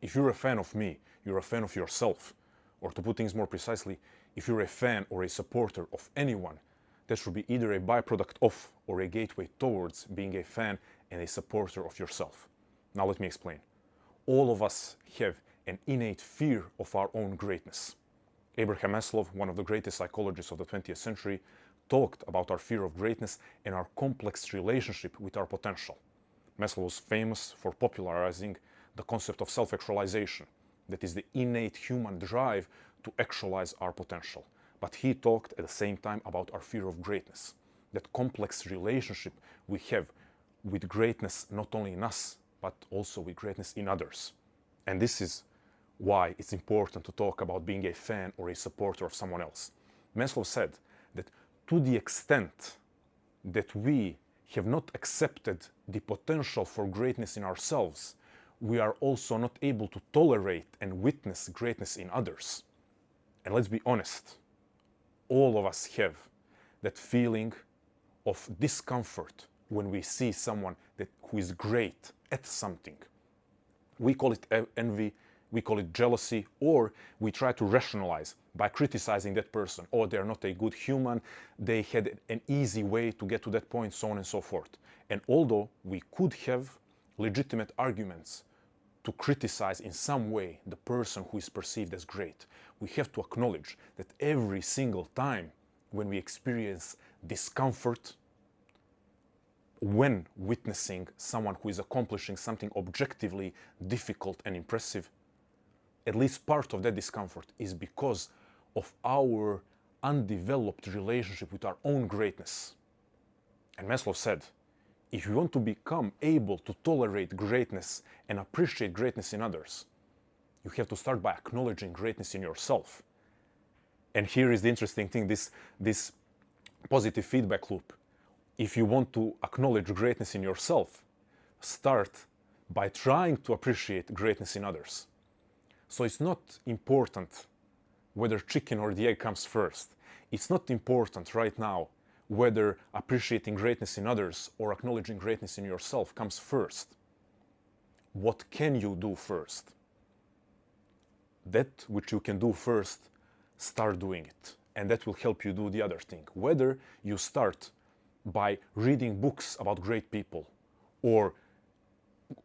If you're a fan of me, you're a fan of yourself. Or to put things more precisely, if you're a fan or a supporter of anyone, that should be either a byproduct of or a gateway towards being a fan and a supporter of yourself. Now let me explain. All of us have an innate fear of our own greatness. Abraham Maslow, one of the greatest psychologists of the 20th century, talked about our fear of greatness and our complex relationship with our potential. Maslow was famous for popularizing the concept of self-actualization, that is the innate human drive to actualize our potential. But he talked at the same time about our fear of greatness, that complex relationship we have with greatness not only in us, but also with greatness in others. And this is why it's important to talk about being a fan or a supporter of someone else. Maslow said that to the extent that we have not accepted the potential for greatness in ourselves, we are also not able to tolerate and witness greatness in others. And let's be honest, all of us have that feeling of discomfort when we see someone who is great at something. We call it envy, we call it jealousy, or we try to rationalize by criticizing that person. Oh, they're not a good human, they had an easy way to get to that point, so on and so forth. And although we could have legitimate arguments to criticize in some way the person who is perceived as great, we have to acknowledge that every single time when we experience discomfort, when witnessing someone who is accomplishing something objectively difficult and impressive, at least part of that discomfort is because of our undeveloped relationship with our own greatness. And Maslow said, if you want to become able to tolerate greatness and appreciate greatness in others, you have to start by acknowledging greatness in yourself. And here is the interesting thing, this positive feedback loop. If you want to acknowledge greatness in yourself, start by trying to appreciate greatness in others. So it's not important whether chicken or the egg comes first. It's not important right now whether appreciating greatness in others or acknowledging greatness in yourself comes first. What can you do first? That which you can do first, start doing it. And that will help you do the other thing. Whether you start by reading books about great people or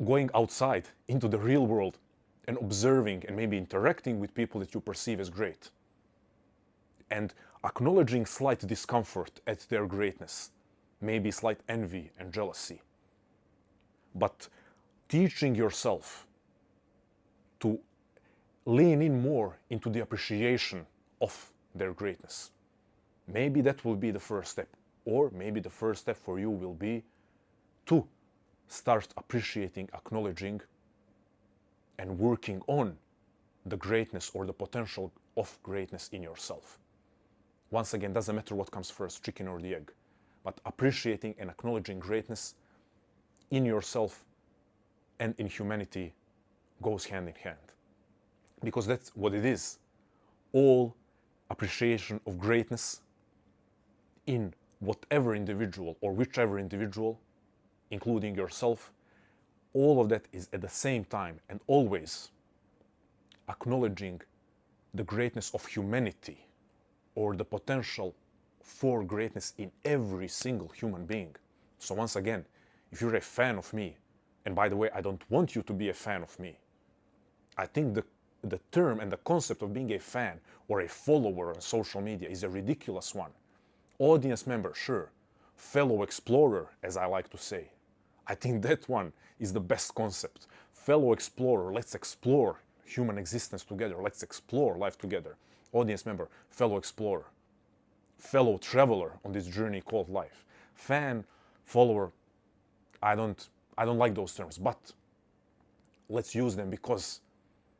going outside into the real world and observing and maybe interacting with people that you perceive as great. And acknowledging slight discomfort at their greatness, maybe slight envy and jealousy. But teaching yourself to lean in more into the appreciation of their greatness. Maybe that will be the first step. Or maybe the first step for you will be to start appreciating, acknowledging, and working on the greatness or the potential of greatness in yourself. Once again, doesn't matter what comes first, chicken or the egg, but appreciating and acknowledging greatness in yourself and in humanity goes hand in hand. Because that's what it is. All appreciation of greatness in whatever individual or whichever individual, including yourself, all of that is at the same time and always acknowledging the greatness of humanity or the potential for greatness in every single human being. So once again, if you're a fan of me, and by the way, I don't want you to be a fan of me. I think the term and the concept of being a fan or a follower on social media is a ridiculous one. Audience member, sure. Fellow explorer, as I like to say. I think that one is the best concept. Fellow explorer, let's explore human existence together. Let's explore life together. Audience member, fellow explorer. Fellow traveler on this journey called life. Fan, follower, I don't like those terms, but let's use them because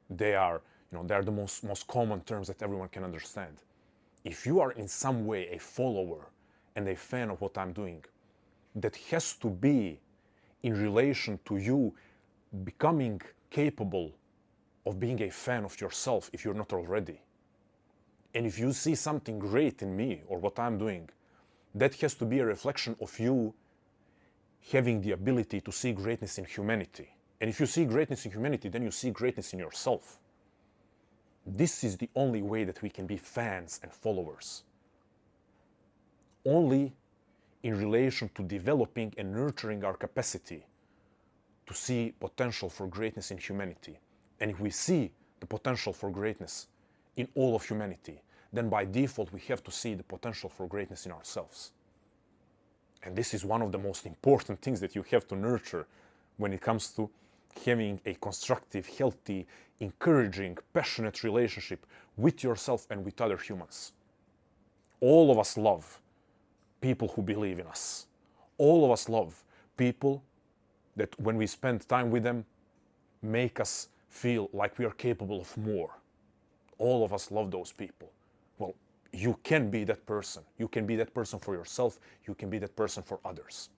they are the most common terms that everyone can understand. If you are in some way a follower and a fan of what I'm doing, that has to be in relation to you becoming capable of being a fan of yourself if you're not already. And if you see something great in me or what I'm doing, that has to be a reflection of you having the ability to see greatness in humanity. And if you see greatness in humanity, then you see greatness in yourself. This is the only way that we can be fans and followers. Only in relation to developing and nurturing our capacity to see potential for greatness in humanity. And if we see the potential for greatness in all of humanity, then by default we have to see the potential for greatness in ourselves. And this is one of the most important things that you have to nurture when it comes to having a constructive, healthy, encouraging, passionate relationship with yourself and with other humans. All of us love people who believe in us. All of us love people that when we spend time with them, make us feel like we are capable of more. All of us love those people. Well, you can be that person. You can be that person for yourself. You can be that person for others.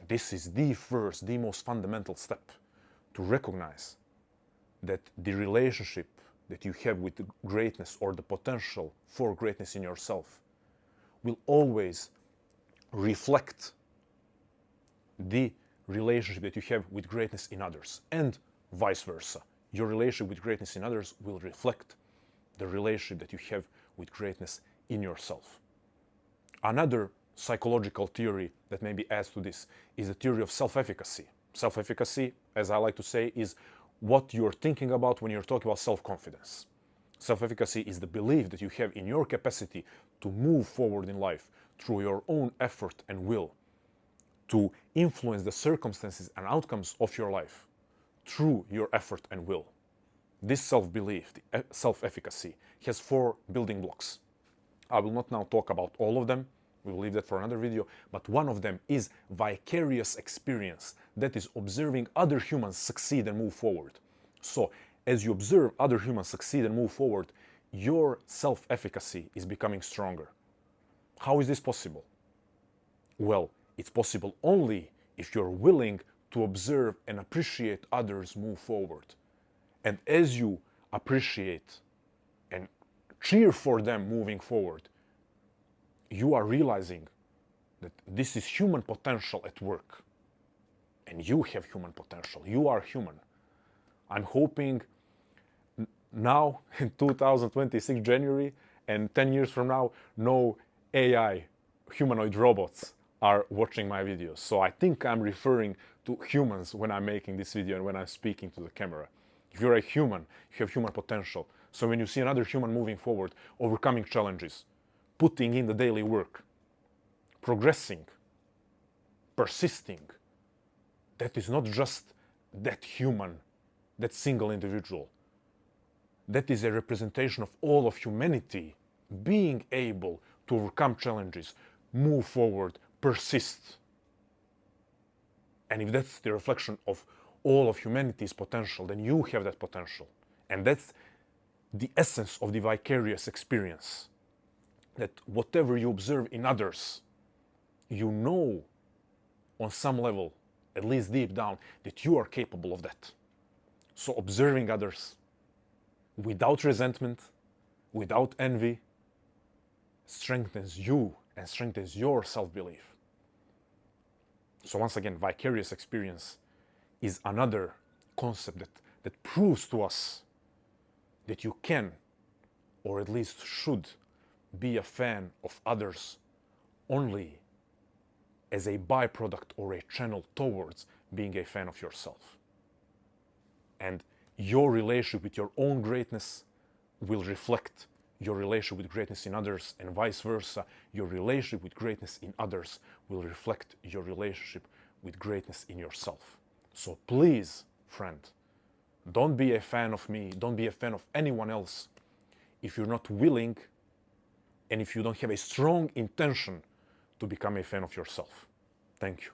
This is the first, the most fundamental step to recognize that the relationship that you have with the greatness or the potential for greatness in yourself will always reflect the relationship that you have with greatness in others, and vice versa. Your relationship with greatness in others will reflect the relationship that you have with greatness in yourself. Another psychological theory that maybe adds to this is the theory of self-efficacy. Self-efficacy, as I like to say, is what you're thinking about when you're talking about self-confidence. Self-efficacy is the belief that you have in your capacity to move forward in life through your own effort and will, to influence the circumstances and outcomes of your life through your effort and will. This self-belief, self-efficacy, has 4 building blocks. I will not now talk about all of them. We will leave that for another video. But one of them is vicarious experience. That is observing other humans succeed and move forward. So as you observe other humans succeed and move forward, your self-efficacy is becoming stronger. How is this possible? Well, it's possible only if you're willing to observe and appreciate others move forward. And as you appreciate and cheer for them moving forward, you are realizing that this is human potential at work. And you have human potential. You are human. I'm hoping now in 2026 January and 10 years from now, no AI humanoid robots are watching my videos. So I think I'm referring to humans when I'm making this video and when I'm speaking to the camera. If you're a human, you have human potential. So when you see another human moving forward, overcoming challenges, putting in the daily work, progressing, persisting, that is not just that human, that single individual. That is a representation of all of humanity being able to overcome challenges, move forward, persist. And if that's the reflection of all of humanity's potential, then you have that potential. And that's the essence of the vicarious experience. That whatever you observe in others, you know on some level, at least deep down, that you are capable of that. So observing others without resentment, without envy, strengthens you and strengthens your self-belief. So once again, vicarious experience is another concept that proves to us that you can, or at least should, be a fan of others only as a byproduct or a channel towards being a fan of yourself. And your relationship with your own greatness will reflect your relationship with greatness in others, and vice versa. Your relationship with greatness in others will reflect your relationship with greatness in yourself. So please, friend, don't be a fan of me, don't be a fan of anyone else if you're not willing and if you don't have a strong intention to become a fan of yourself. Thank you.